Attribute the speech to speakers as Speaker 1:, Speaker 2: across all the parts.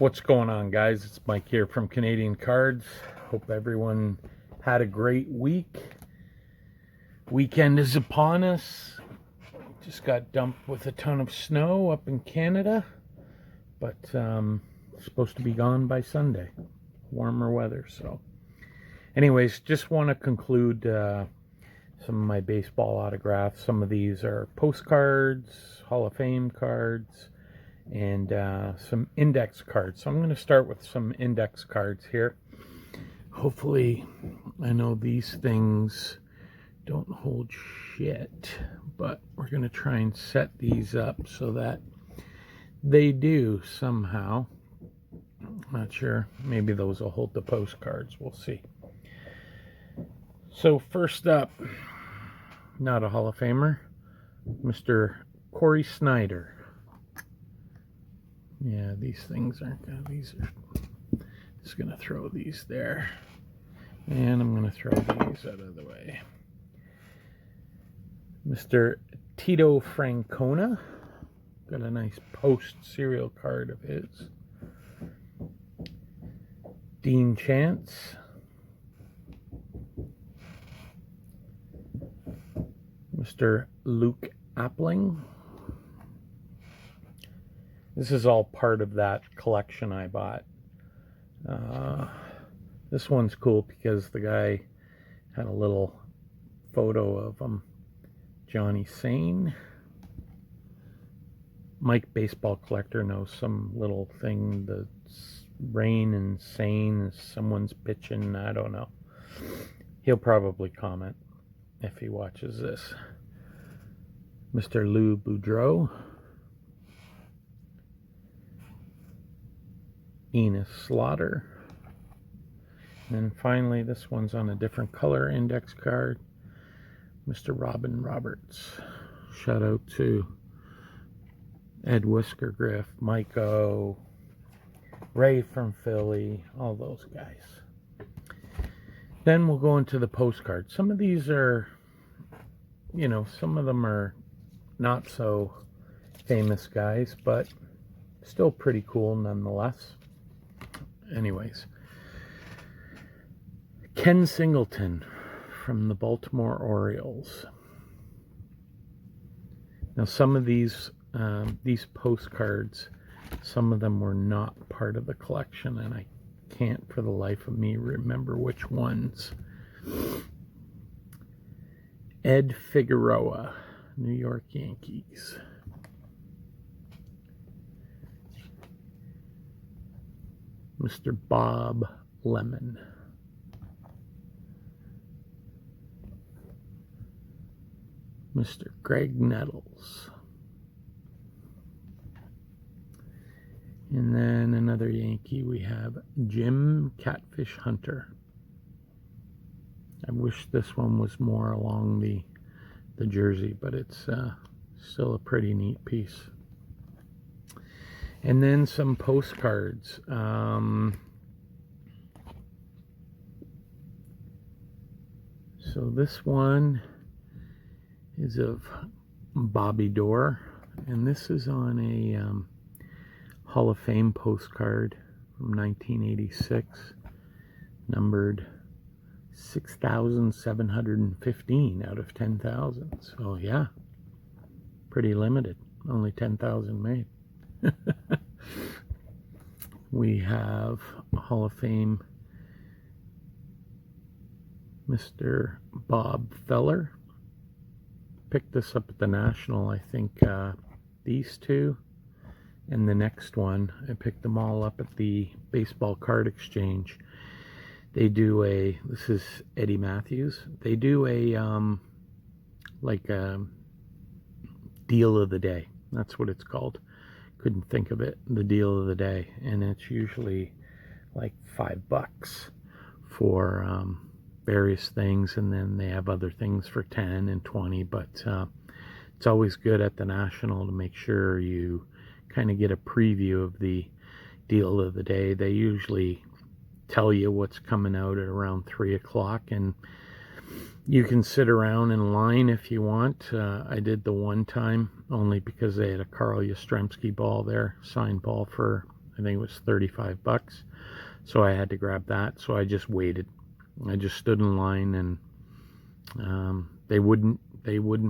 Speaker 1: What's going on, guys? It's Mike here from Canadian Cards. Hope everyone had a great week. Weekend is upon us. Just got dumped with a ton of snow up in Canada, but it's supposed to be gone by Sunday. Warmer weather. So anyways, just want to conclude some of my baseball autographs. Some of these are postcards, Hall of Fame cards, and some index cards. So I'm going to start with some index cards here. Hopefully, I know these things don't hold shit, but we're going to try and set these up so that they do somehow. Not sure. Maybe those will hold the postcards. We'll see. So first up, not a Hall of Famer, Mr. Corey Snyder. Yeah, these things aren't gonna, these are, just gonna throw these there. And I'm gonna throw these out of the way. Mr. Tito Francona. Got a nice post serial card of his. Dean Chance. Mr. Luke Appling. This is all part of that collection I bought. This one's cool because the guy had a little photo of him. Johnny Sane. Mike, baseball collector, knows some little thing. The rain and Sane, someone's pitching. I don't know. He'll probably comment if he watches this. Mr. Lou Boudreau. Enos Slaughter. And finally, this one's on a different color index card. Mr. Robin Roberts. Shout out to Ed Whiskergriff, Mike O, Ray from Philly, all those guys. Then we'll go into the postcards. Some of these are, you know, some of them are not so famous guys, but still pretty cool nonetheless. Anyways, Ken Singleton from the Baltimore Orioles. Now, some of these postcards, some of them were not part of the collection, and I can't for the life of me remember which ones. Ed Figueroa, New York Yankees. Mr. Bob Lemon. Mr. Greg Nettles. And then another Yankee, we have Jim Catfish Hunter. I wish this one was more along the jersey, but it's still a pretty neat piece. And then some postcards. So this one is of Bobby Doerr, and this is on a Hall of Fame postcard from 1986, numbered 6,715 out of 10,000. So yeah, pretty limited. Only 10,000 made. We have Hall of Fame Mr. Bob Feller. Picked this up at the National. I think these two and the next one, I picked them all up at the Baseball Card Exchange. They do a, this is Eddie Matthews, they do a like a deal of the day. That's what it's called. Couldn't think of it. The deal of the day, and it's usually like $5 for various things, and then they have other things for 10 and 20. But it's always good at the National to make sure you kind of get a preview of the deal of the day. They usually tell you what's coming out at around 3 o'clock, and you can sit around in line if you want. I did the one time only because they had a Carl Yastrzemski ball there, signed ball for I think it was 35 bucks. So I had to grab that. So I just waited. I just stood in line, and they wouldn't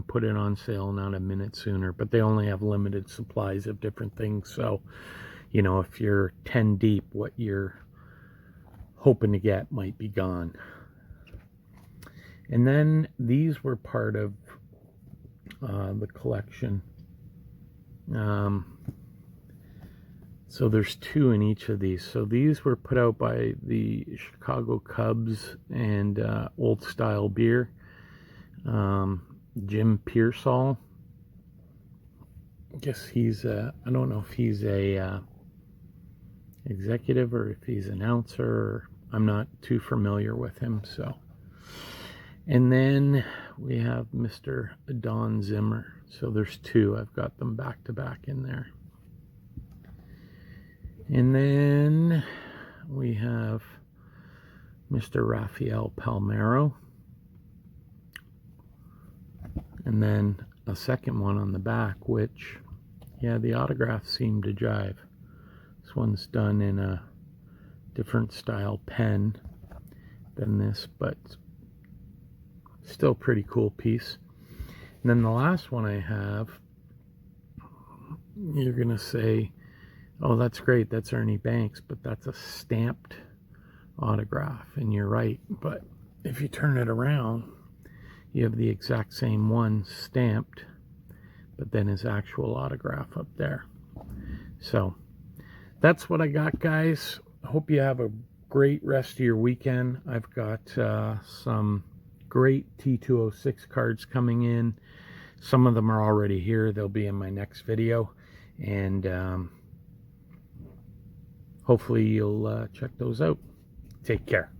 Speaker 1: put it on sale not a minute sooner, but they only have limited supplies of different things. So, you know, if you're 10 deep, what you're hoping to get might be gone. And then these were part of the collection. So there's 2 in each of these. So these were put out by the Chicago Cubs and Old Style Beer. Jim Pearsall. I guess he's I don't know if he's a executive or if he's an announcer. I'm not too familiar with him. So, and then we have Mr. Don Zimmer. So there's 2. I've got them back to back in there. And then we have Mr. Rafael Palmeiro. And then a second one on the back, which, yeah, the autographs seem to jive. This one's done in a different style pen than this, but still pretty cool piece. And then the last one I have, you're going to say, oh, that's great, that's Ernie Banks, but that's a stamped autograph. And you're right, but if you turn it around, you have the exact same one stamped, but then his actual autograph up there. So that's what I got, guys. I hope you have a great rest of your weekend. I've got some great T206 cards coming in. Some of them are already here. They'll be in my next video. And hopefully you'll check those out. Take care.